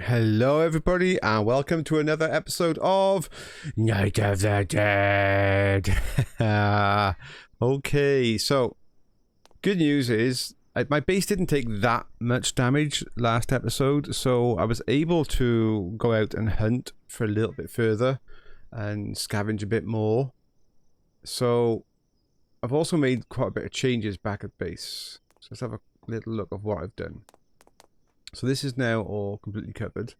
Hello, everybody, and welcome to another episode of Night of the Dead. Okay, so good news is my base didn't take that much damage last episode, so I was able to go out and hunt for a little bit further and scavenge a bit more. So I've also made quite a bit of changes back at base. So let's have a little look of what I've done. So this is now all completely covered.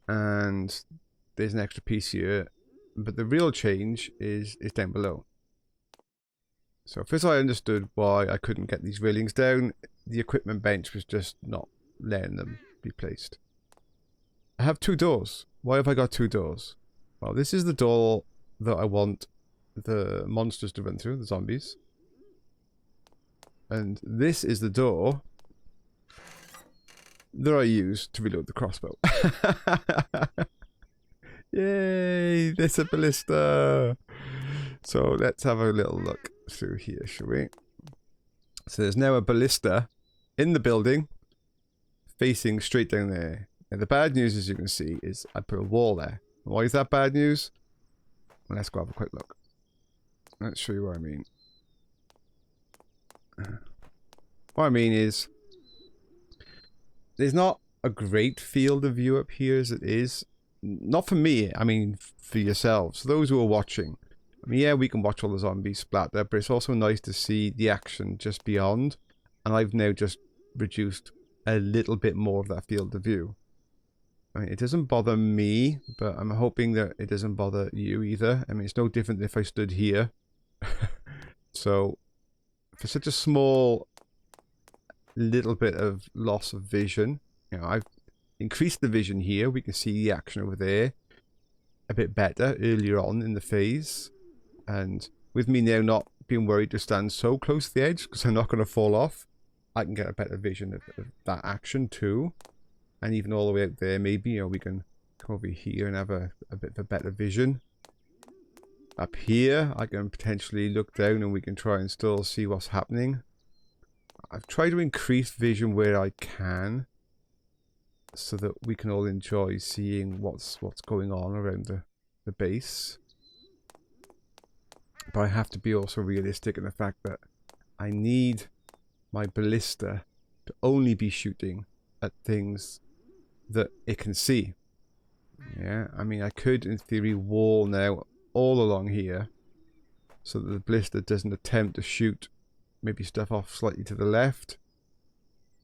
And there's an extra piece here. But the real change is down below. So first I understood why I couldn't get these railings down. The equipment bench was just not letting them be placed. I have two doors. Why have I got two doors? Well, this is the door that I want the monsters to run through, the zombies. And this is the door that I use to reload the crossbow. Yay! There's a ballista! So let's have a little look through here, shall we? So there's now a ballista in the building, facing straight down there. Now the bad news, as you can see, is I put a wall there. Why is that bad news? Well, let's go have a quick look. Let's show you what I mean. What I mean is, there's not a great field of view up here as it is. Not for me, I mean for yourselves, those who are watching. I mean, yeah, we can watch all the zombies splatter, but it's also nice to see the action just beyond. And I've now just reduced a little bit more of that field of view. I mean, it doesn't bother me, but I'm hoping that it doesn't bother you either. I mean, it's no different than if I stood here. So, for such a small little bit of loss of vision, you know, I've increased the vision here. We can see the action over there a bit better earlier on in the phase. And with me now not being worried to stand so close to the edge because I'm not going to fall off, I can get a better vision of that action too. And even all the way out there, maybe, you know, we can come over here and have a bit of a better vision. Up here, I can potentially look down and we can try and still see what's happening. I've tried to increase vision where I can, so that we can all enjoy seeing what's going on around the base. But I have to be also realistic in the fact that I need my ballista to only be shooting at things that it can see. Yeah, I mean, I could in theory wall now all along here so that the ballista doesn't attempt to shoot maybe stuff off slightly to the left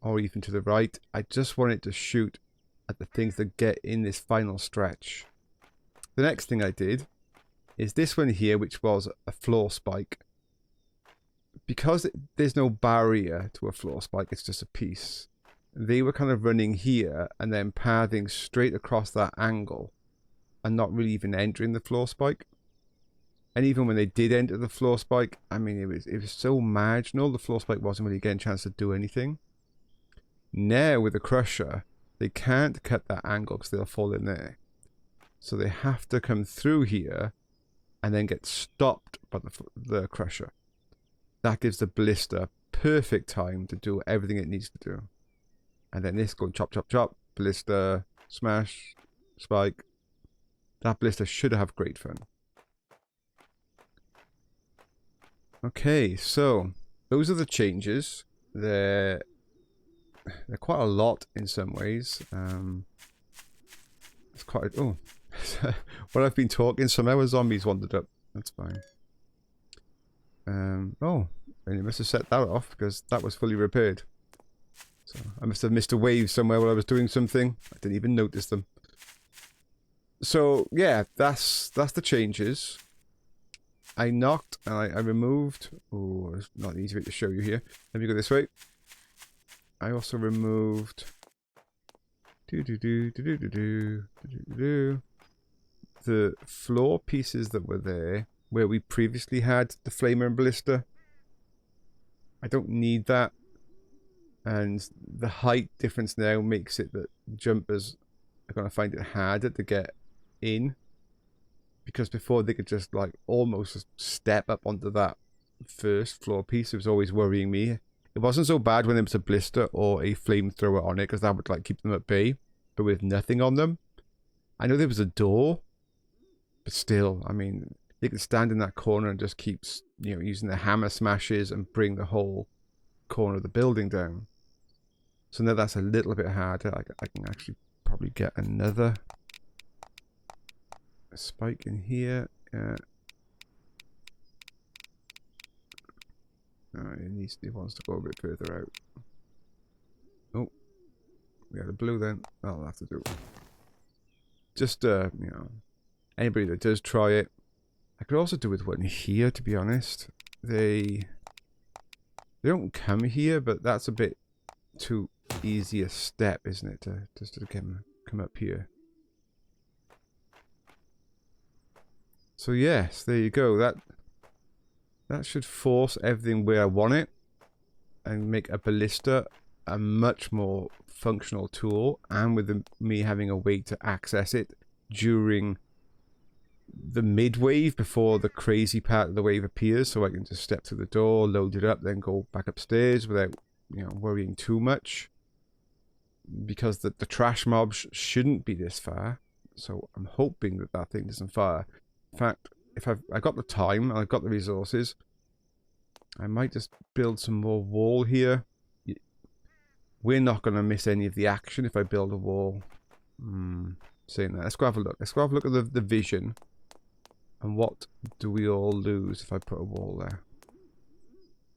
or even to the right. I just want it to shoot at the things that get in this final stretch. The next thing I did is this one here, which was a floor spike. Because there's no barrier to a floor spike, it's just a piece. They were kind of running here and then pathing straight across that angle and not really even entering the floor spike. And even when they did enter the floor spike, I mean, it was so marginal. The floor spike wasn't really getting a chance to do anything. Now with the crusher, they can't cut that angle because they'll fall in there. So they have to come through here and then get stopped by the crusher. That gives the ballista perfect time to do everything it needs to do. And then this going chop, chop, chop, ballista, smash, spike. That ballista should have great fun. Okay, so those are the changes. They're quite a lot in some ways. It's quite... Oh, when I've been talking, somehow a zombie's wandered up. That's fine. Oh, and you must have set that off because that was fully repaired. So I must have missed a wave somewhere while I was doing something. I didn't even notice them. So yeah, that's the changes. I knocked and I removed. Oh, it's not easy to show you here. Let me go this way. I also removed the floor pieces that were there where we previously had the flamer and ballista. I don't need that, and the height difference now makes it that jumpers are going to find it harder to get in, because before they could just like almost step up onto that first floor piece. It was always worrying me. It wasn't so bad when there was a blister or a flamethrower on it, because that would like keep them at bay. but with nothing on them. I know there was a door, but still, I mean, they can stand in that corner and just keep, you know, using the hammer smashes and bring the whole corner of the building down. So now that's a little bit harder. I can actually probably get another spike in here. It wants to go a bit further out. Oh, yeah, the blue then. I'll have to do. Just you know, anybody that does try it. I could also do with one here, to be honest. They don't come here, but that's a bit too easy a step, isn't it? Just to come up here. So yes, there you go. That should force everything where I want it and make a ballista a much more functional tool, and with me having a way to access it during the mid-wave before the crazy part of the wave appears, so I can just step through the door, load it up, then go back upstairs without, you know, worrying too much. Because the trash mobs shouldn't be this far, so I'm hoping that that thing doesn't fire. In fact, if I got the time and I've got the resources, I might just build some more wall here. We're not going to miss any of the action if I build a wall. Saying that, let's go have a look. Let's go have a look at the vision. And what do we all lose if I put a wall there?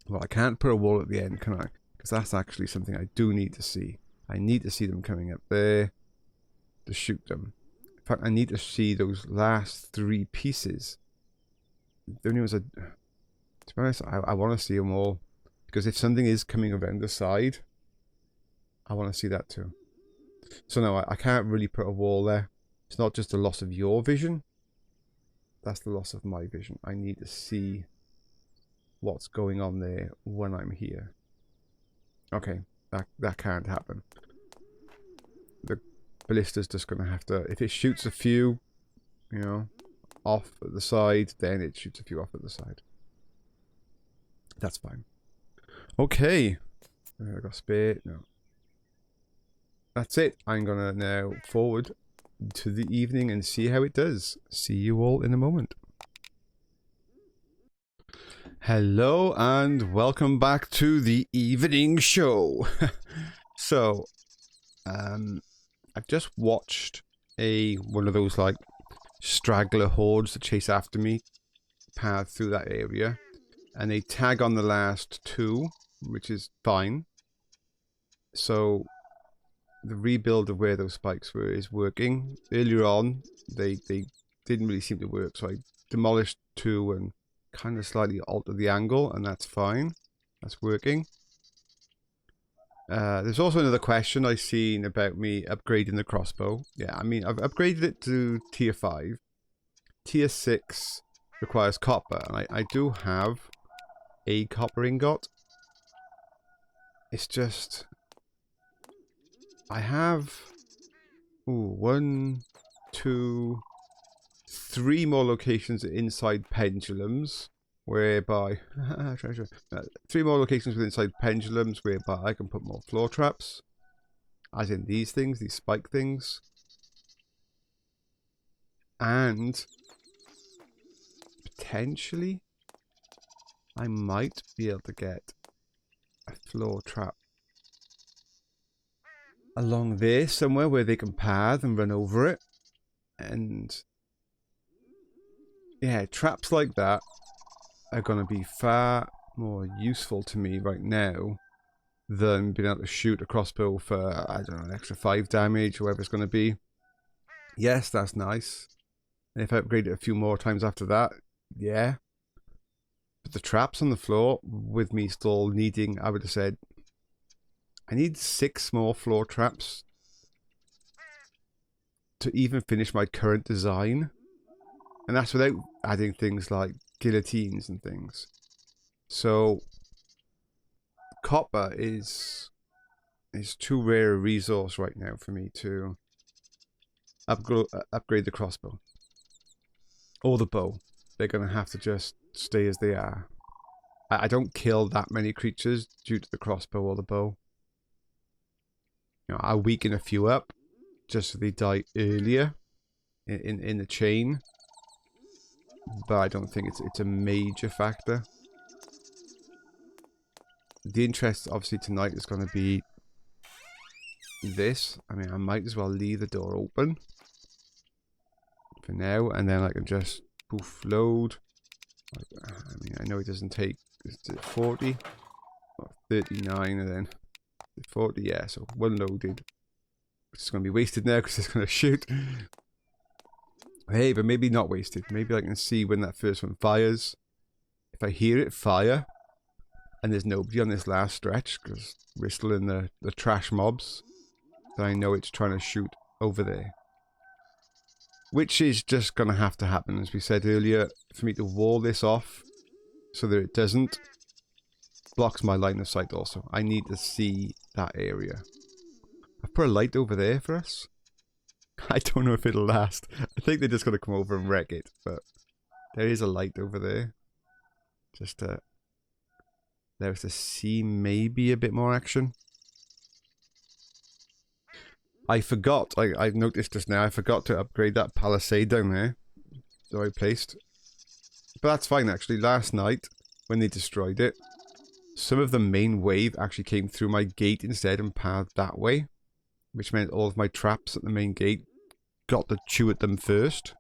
Well, I can't put a wall at the end, can I? Because that's actually something I do need to see. I need to see them coming up there to shoot them. In fact, I need to see those last 3 pieces. The only ones to be honest, I want to see them all. Because if something is coming around the side, I want to see that too. So no, I can't really put a wall there. It's not just a loss of your vision. That's the loss of my vision. I need to see what's going on there when I'm here. Okay, that can't happen. The ballista's just going to have to... If it shoots a few, you know, off at the side, then it shoots a few off at the side. That's fine. Okay. I got spare. No. That's it. I'm going to now forward to the evening and see how it does. See you all in a moment. Hello and welcome back to the evening show. So, I've just watched one of those like straggler hordes that chase after me path through that area, and they tag on the last 2, which is fine. So the rebuild of where those spikes were is working. Earlier on, they didn't really seem to work, so I demolished 2 and kind of slightly altered the angle, and that's fine. That's working. There's also another question I've seen about me upgrading the crossbow. Yeah, I mean, I've upgraded it to tier 5. Tier 6 requires copper, and I do have a copper ingot. It's just... I have 1, 2, 3 more locations inside pendulums, whereby 3 more locations with inside pendulums whereby I can put more floor traps, as in these things, these spike things, and potentially I might be able to get a floor trap along there somewhere where they can path and run over it. And yeah, traps like that are going to be far more useful to me right now than being able to shoot a crossbow for, I don't know, an extra 5 damage, or whatever it's going to be. Yes, that's nice. And if I upgrade it a few more times after that, yeah. But the traps on the floor, with me still needing, I would have said, I need 6 more floor traps to even finish my current design. And that's without adding things like guillotines and things. So copper is too rare a resource right now for me to upgrade the crossbow. Or the bow. They're going to have to just stay as they are. I don't kill that many creatures due to the crossbow or the bow. You know, I'll weaken a few up, just so they die earlier in the chain. But I don't think it's a major factor. The interest, obviously, tonight is going to be this. I mean, I might as well leave the door open for now, and then I can just poof load. I mean, I know it doesn't take, is it 40? Or 39, and then 40, yeah, so one loaded. Which is going to be wasted now because it's going to shoot. Hey, but maybe not wasted. Maybe I can see when that first one fires. If I hear it fire, and there's nobody on this last stretch, because we're still in the trash mobs, then I know it's trying to shoot over there. Which is just going to have to happen, as we said earlier, for me to wall this off, so that it doesn't. Blocks my line of sight also. I need to see that area. I've put a light over there for us. I don't know if it'll last. I think they're just going to come over and wreck it, but there is a light over there. Just to... There's to see maybe a bit more action. I forgot, I noticed just now, I forgot to upgrade that palisade down there that I placed. But that's fine actually. Last night, when they destroyed it, some of the main wave actually came through my gate instead and pathed that way. Which meant all of my traps at the main gate got to chew at them first.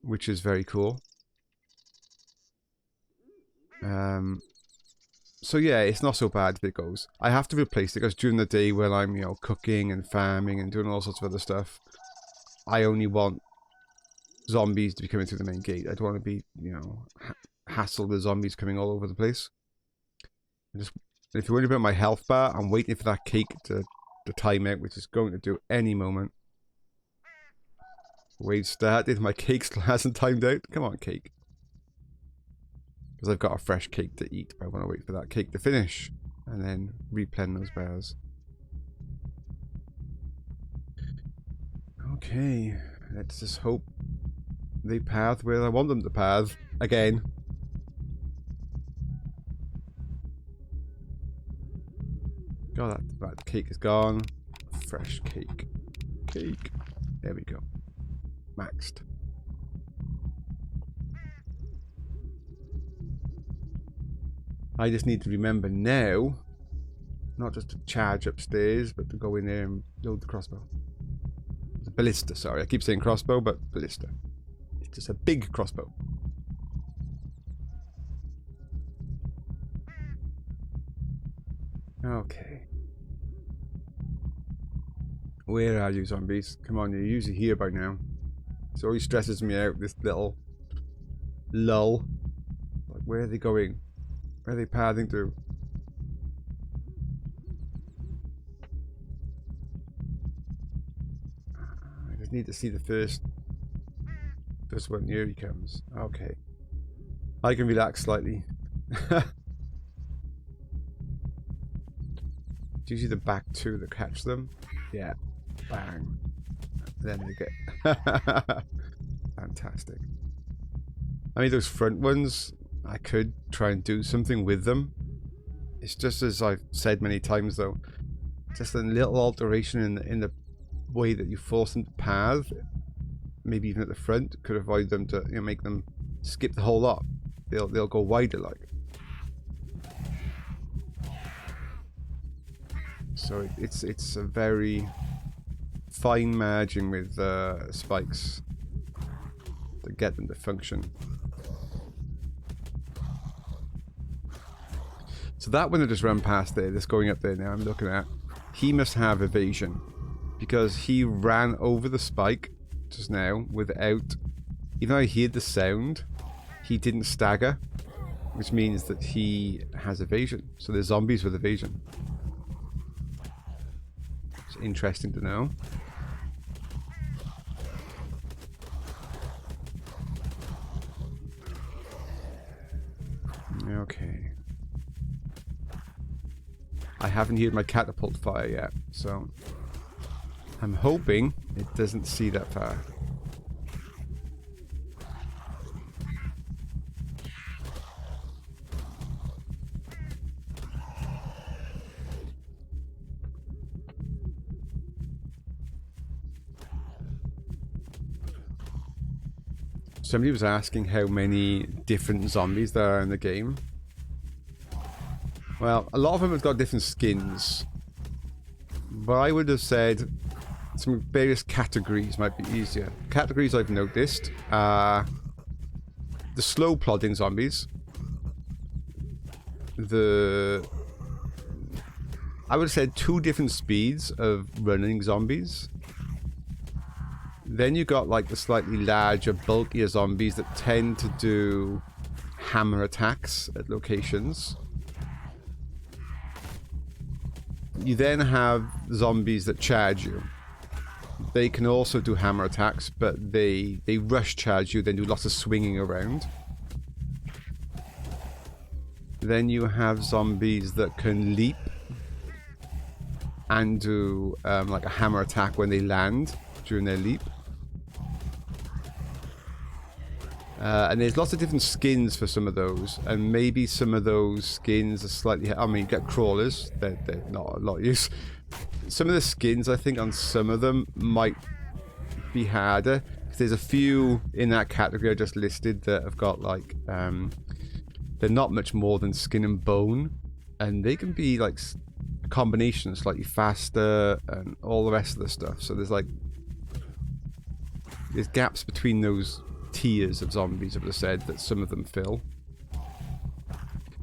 Which is very cool. So yeah, it's not so bad if it goes. I have to replace it because during the day when I'm, you know, cooking and farming and doing all sorts of other stuff, I only want zombies to be coming through the main gate. I don't want to be, you know, hassled with zombies coming all over the place. Just, if you're worried about my health bar, I'm waiting for that cake to time out, which is going to do any moment. Wave started, my cake still hasn't timed out. Come on, cake. Because I've got a fresh cake to eat, but I want to wait for that cake to finish and then replen those bars. Okay, let's just hope they path where I want them to path again. God, that cake is gone. Fresh cake. Cake. There we go. Maxed. I just need to remember now, not just to charge upstairs, but to go in there and load the crossbow. The ballista, sorry. I keep saying crossbow, but ballista. It's just a big crossbow. Okay. Where are you, zombies? Come on, you're usually here by now. It always stresses me out, this little lull. Like, where are they going? Where are they pathing to? I just need to see the first one. Here he comes. Okay. I can relax slightly. It's usually the back two that catch them. Yeah. Bang. Then they get... Fantastic. I mean, those front ones, I could try and do something with them. It's just as I've said many times, though. Just a little alteration in the way that you force them to path, maybe even at the front, could avoid them to, you know, make them skip the whole lot. They'll go wider, like. So it's a very fine margin with spikes to get them to function. So that one that just ran past there, that's going up there now, I'm looking at, he must have evasion. Because he ran over the spike just now without, even though I heard the sound, he didn't stagger. Which means that he has evasion. So there's zombies with evasion. It's interesting to know. Okay. I haven't heard my catapult fire yet, so I'm hoping it doesn't see that far. Somebody was asking how many different zombies there are in the game. Well, a lot of them have got different skins. But I would have said some various categories might be easier. Categories I've noticed are the slow plodding zombies. I would have said 2 different speeds of running zombies. Then you got like the slightly larger, bulkier zombies that tend to do hammer attacks at locations. You then have zombies that charge you. They can also do hammer attacks, but they rush charge you, then do lots of swinging around. Then you have zombies that can leap and do like a hammer attack when they land during their leap. And there's lots of different skins for some of those, and maybe some of those skins are slightly... I mean, you get crawlers, they're not a lot of use. Some of the skins, I think, on some of them might be harder. There's a few in that category I just listed that have got, like, they're not much more than skin and bone, and they can be, like, a combination, slightly faster, and all the rest of the stuff. So there's, like... there's gaps between those tiers of zombies, I would have said, that some of them fill.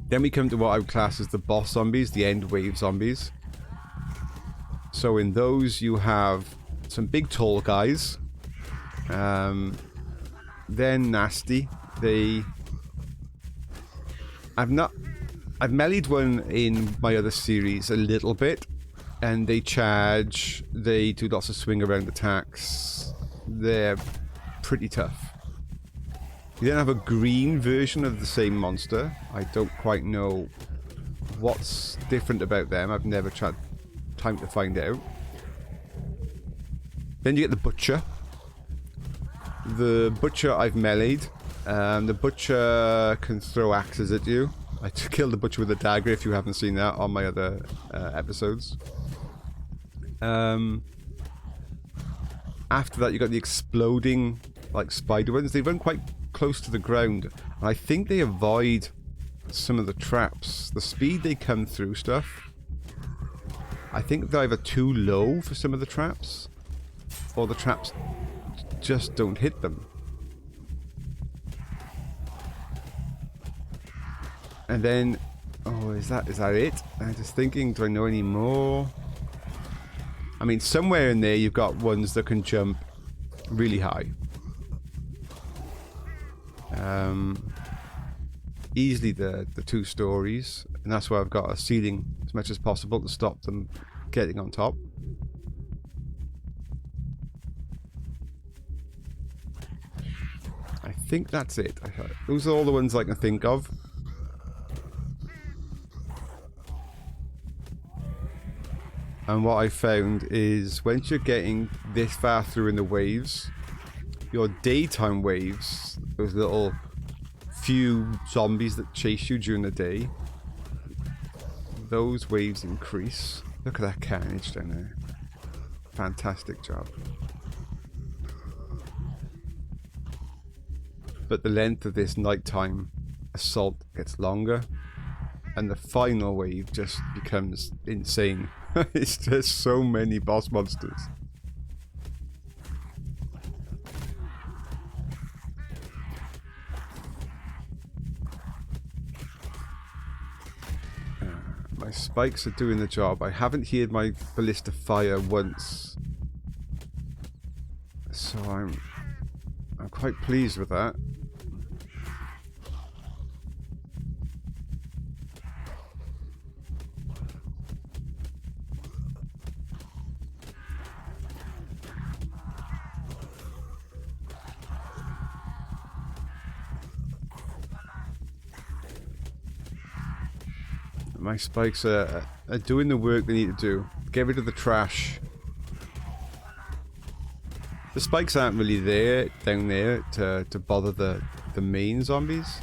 Then we come to what I would class as the boss zombies, the end wave zombies. So in those you have some big tall guys. They're nasty. I've meleeed one in my other series a little bit, and they charge, they do lots of swing around attacks. They're pretty tough. You then have a green version of the same monster. I don't quite know what's different about them. I've never tried time to find out. Then you get the Butcher. The Butcher I've meleeed. The Butcher can throw axes at you. I killed the Butcher with a dagger, if you haven't seen that on my other episodes. After that you got the exploding, like, spider ones. They run quite close to the ground, and I think they avoid some of the traps. The speed they come through stuff, I think they're either too low for some of the traps, or the traps just don't hit them. And then, oh, is that it? I'm just thinking, do I know any more? I mean, somewhere in there you've got ones that can jump really high. Easily the 2 stories, and that's why I've got a ceiling as much as possible to stop them getting on top. I think that's it. Those are all the ones I can think of. And what I found is once you're getting this far through in the waves, your daytime waves, those little few zombies that chase you during the day, those waves increase. Look at that carnage down there. Fantastic job. But the length of this nighttime assault gets longer, and the final wave just becomes insane. It's just so many boss monsters. My spikes are doing the job. I haven't heard my ballista fire once, so I'm quite pleased with that. My spikes are doing the work they need to do. Get rid of the trash. The spikes aren't really there, down there, to bother the main zombies.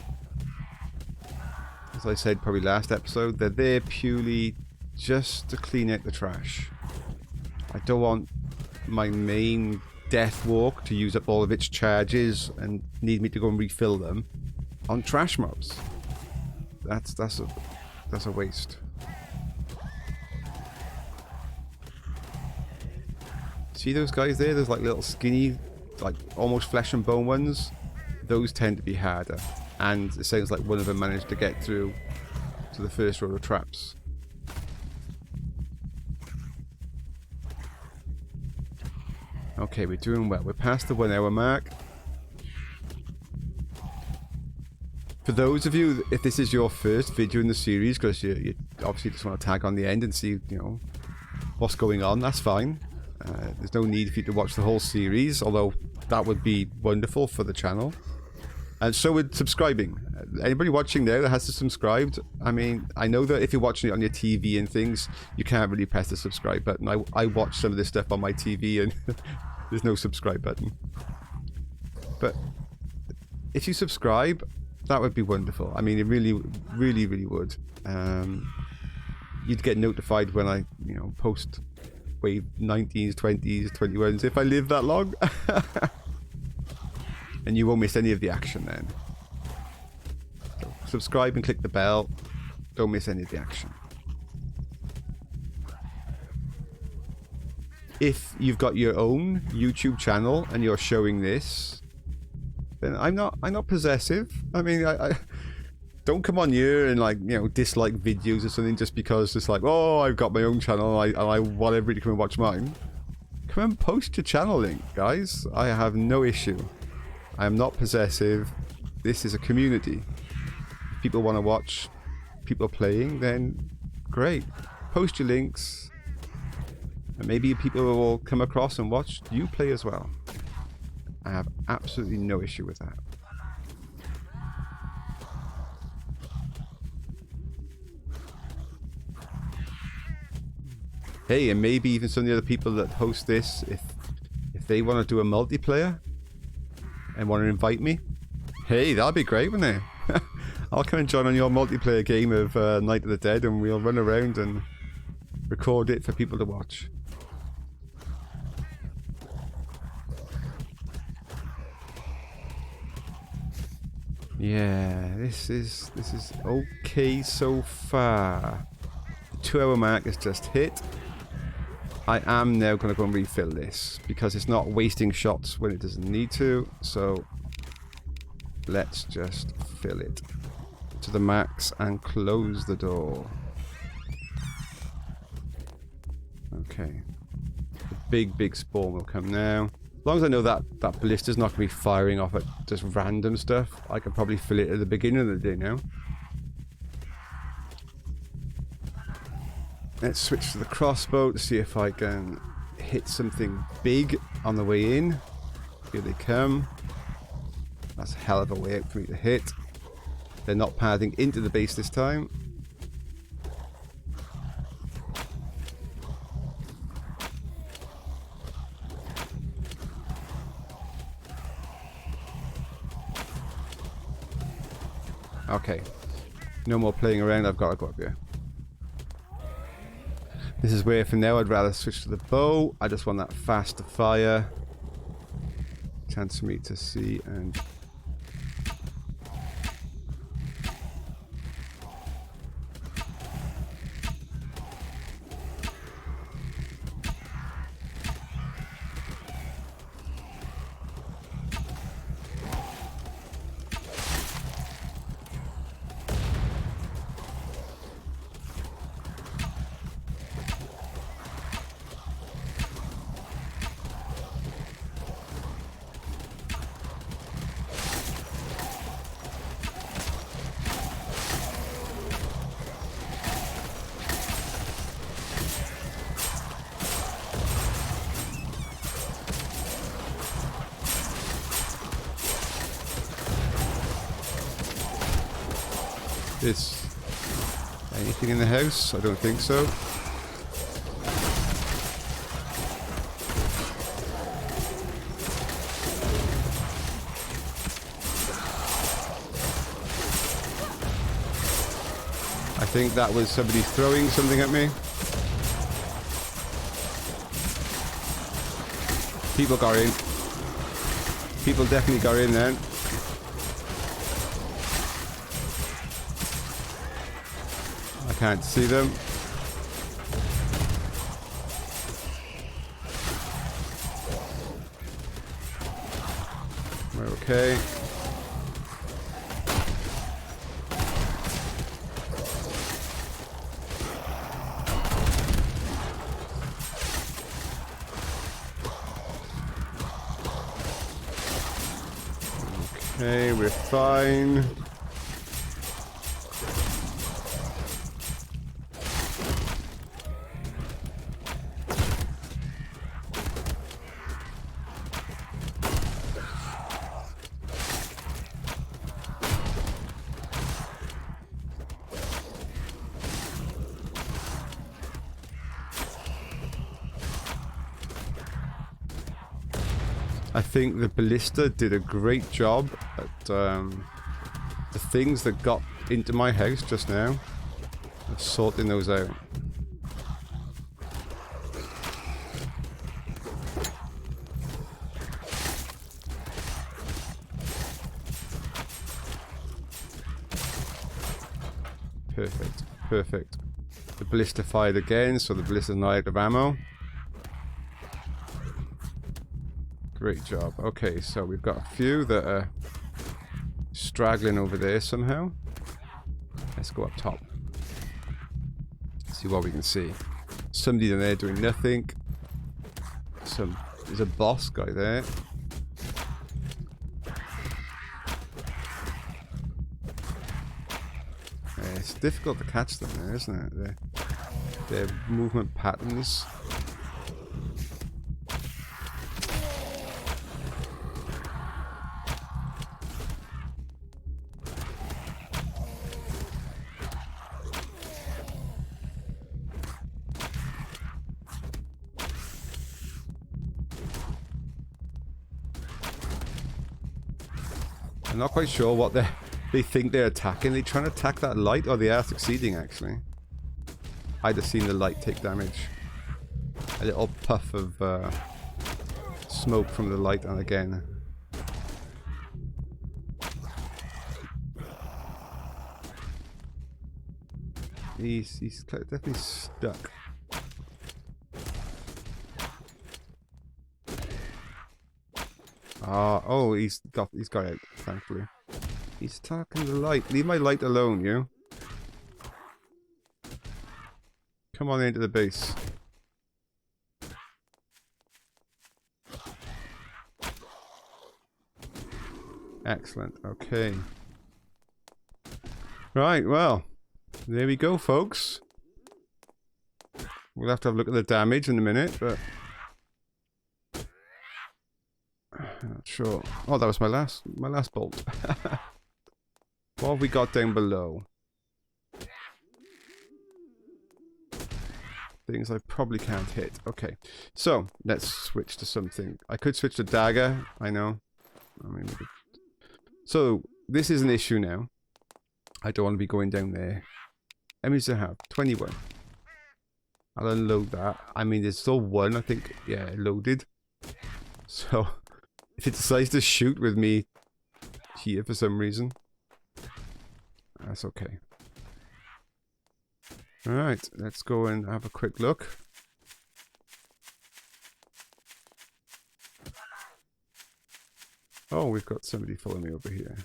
As I said probably last episode, they're there purely just to clean out the trash. I don't want my main death walk to use up all of its charges and need me to go and refill them on trash mobs. That's a waste. See those guys there? There's like little skinny, like almost flesh and bone ones. Those tend to be harder. And it sounds like one of them managed to get through to the first row of traps. Okay, we're doing well. We're past the 1 hour mark. For those of you, if this is your first video in the series, because you obviously just want to tag on the end and see, you know, what's going on, that's fine. There's no need for you to watch the whole series, although that would be wonderful for the channel. And so with subscribing. Anybody watching there that has subscribed, I mean, I know that if you're watching it on your TV and things, you can't really press the subscribe button. I watch some of this stuff on my TV and there's no subscribe button. But if you subscribe, that would be wonderful. I mean, it really would. You'd get notified when I, you know, post wave 19s, 20s, 21s, if I live that long. And you won't miss any of the action then. So subscribe and click the bell. Don't miss any of the action. If you've got your own YouTube channel and you're showing this, then I'm not possessive. I mean, I don't come on here and, like, you know, dislike videos or something just because it's like, oh, I've got my own channel and I want everybody to come and watch mine. Come and post your channel link, guys. I have no issue. I am not possessive. This is a community. If people want to watch people playing, then great. Post your links. And maybe people will come across and watch you play as well. I have absolutely no issue with that. Hey, and maybe even some of the other people that host this, if they want to do a multiplayer and want to invite me, hey, that'd be great, wouldn't it? I'll come and join on your multiplayer game of Night of the Dead, and we'll run around and record it for people to watch. Yeah, this is okay so far. The 2 hour mark is just hit. I am now going to go and refill this because it's not wasting shots when it doesn't need to. So let's just fill it to the max and close the door. Okay. The big spawn will come now. As long as I know that ballista's not going to be firing off at just random stuff, I can probably fill it at the beginning of the day now. Let's switch to the crossbow to see if I can hit something big on the way in. Here they come. That's a hell of a way out for me to hit. They're not pathing into the base this time. Okay. No more playing around, I've got to go up here. This is where for now I'd rather switch to the bow. I just want that faster fire. Chance for me to see and... Is anything in the house? I don't think so. I think that was somebody throwing something at me. People got in. People definitely got in then. I can't see them. We're okay. Okay, we're fine. I think the Ballista did a great job at the things that got into my house just now, of sorting those out. Perfect, perfect. The Ballista fired again, so the Ballista's not out of ammo. Great job. Okay, so we've got a few that are straggling over there somehow. Let's go up top. See what we can see. Somebody in there doing nothing. There's a boss guy there. It's difficult to catch them there, isn't it? Their movement patterns. I'm not quite sure what they think they're attacking. Are they trying to attack that light, or they are succeeding actually? I'd have seen the light take damage. A little puff of smoke from the light, and again. He's definitely stuck. Oh, he's got it, thankfully. He's attacking the light. Leave my light alone, you. Come on into the base. Excellent. Okay. Right, well. There we go, folks. We'll have to have a look at the damage in a minute, but... not sure. Oh, that was my last bolt. What have we got down below? Things I probably can't hit. Okay, so let's switch to something. I could switch to dagger. I know. I mean, so this is an issue now. I don't want to be going down there. How many does it have? 21. I'll unload that. I mean, there's still one. I think. Yeah, loaded. So if it decides to shoot with me here for some reason, that's okay. Alright, let's go and have a quick look. Oh, we've got somebody following me over here.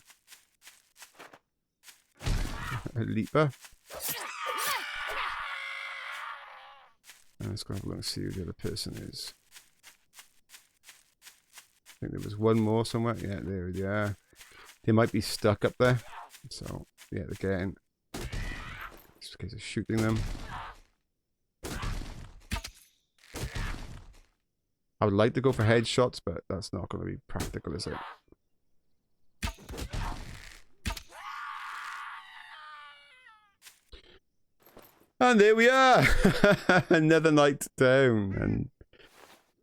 A leaper. Let's go have a look and see who the other person is. I think there was one more somewhere. Yeah, there they are. They might be stuck up there. So, yeah, again. Just in case of shooting them. I would like to go for headshots, but that's not going to be practical, is it? And there we are! Another night down. And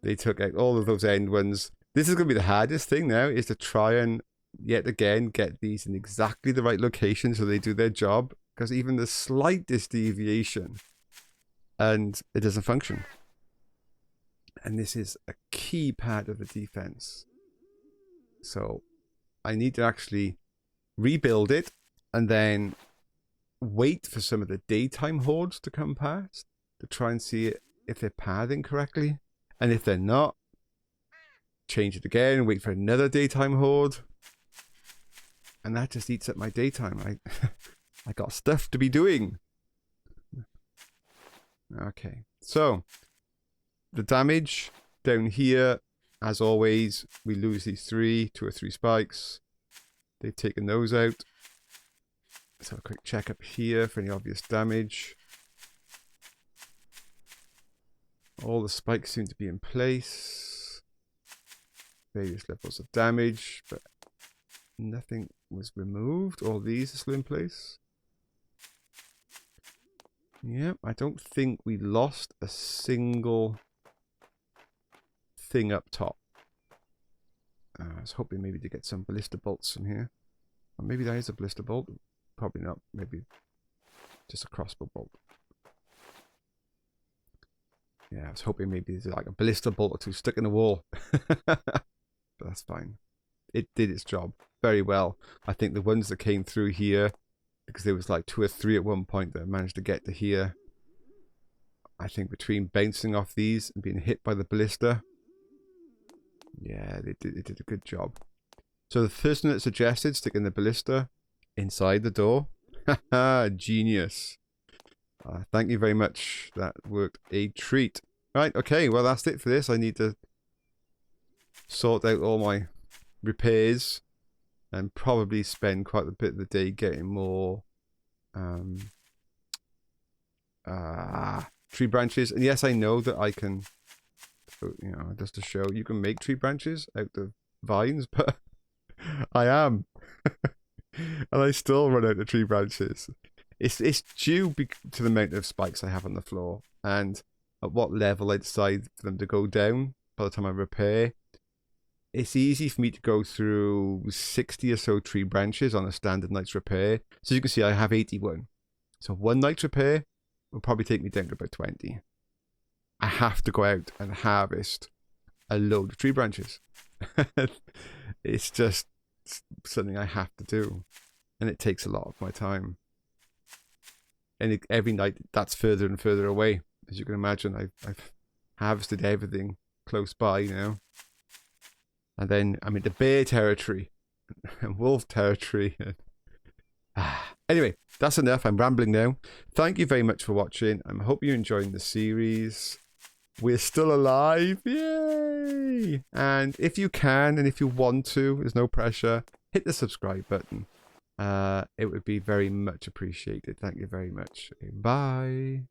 they took out all of those end ones. This is going to be the hardest thing now, is to try and, yet again, get these in exactly the right location so they do their job. Because even the slightest deviation, and it doesn't function. And this is a key part of the defense. So I need to actually rebuild it and then wait for some of the daytime hordes to come past to try and see if they're pathing correctly. And if they're not, change it again, wait for another daytime horde. And that just eats up my daytime. I got stuff to be doing. Okay, so the damage down here, as always, we lose these 2 or 3 spikes. They've taken those out. Let's have a quick check up here for any obvious damage. All the spikes seem to be in place. Various levels of damage, but nothing was removed. All these are still in place. Yep, I don't think we lost a single thing up top. I was hoping maybe to get some ballista bolts in here. Or maybe that is a ballista bolt. Probably not. Maybe just a crossbow bolt. Yeah, I was hoping maybe there's like a ballista bolt or 2 stuck in the wall. But that's fine. It did its job very well. I think the ones that came through here, because there was like 2 or 3 at one point that I managed to get to here. I think between bouncing off these and being hit by the ballista, yeah, they did a good job. So the person that suggested sticking the ballista inside the door, haha, genius. Thank you very much. That worked a treat. Right, okay, well that's it for this. I need to sort out all my repairs and probably spend quite a bit of the day getting more tree branches. And yes, I know that I can, you know, just to show, you can make tree branches out of vines, but I am. And I still run out of tree branches. It's due to the amount of spikes I have on the floor and at what level I decide for them to go down by the time I repair. It's easy for me to go through 60 or so tree branches on a standard night's repair. So you can see I have 81. So one night's repair will probably take me down to about 20. I have to go out and harvest a load of tree branches. It's just something I have to do. And it takes a lot of my time. And every night that's further and further away. As you can imagine, I've harvested everything close by now. And then I'm into bear territory and wolf territory. Anyway, that's enough. I'm rambling now. Thank you very much for watching. I hope you're enjoying the series. We're still alive. Yay! And if you can and if you want to, there's no pressure, hit the subscribe button. It would be very much appreciated. Thank you very much. Bye.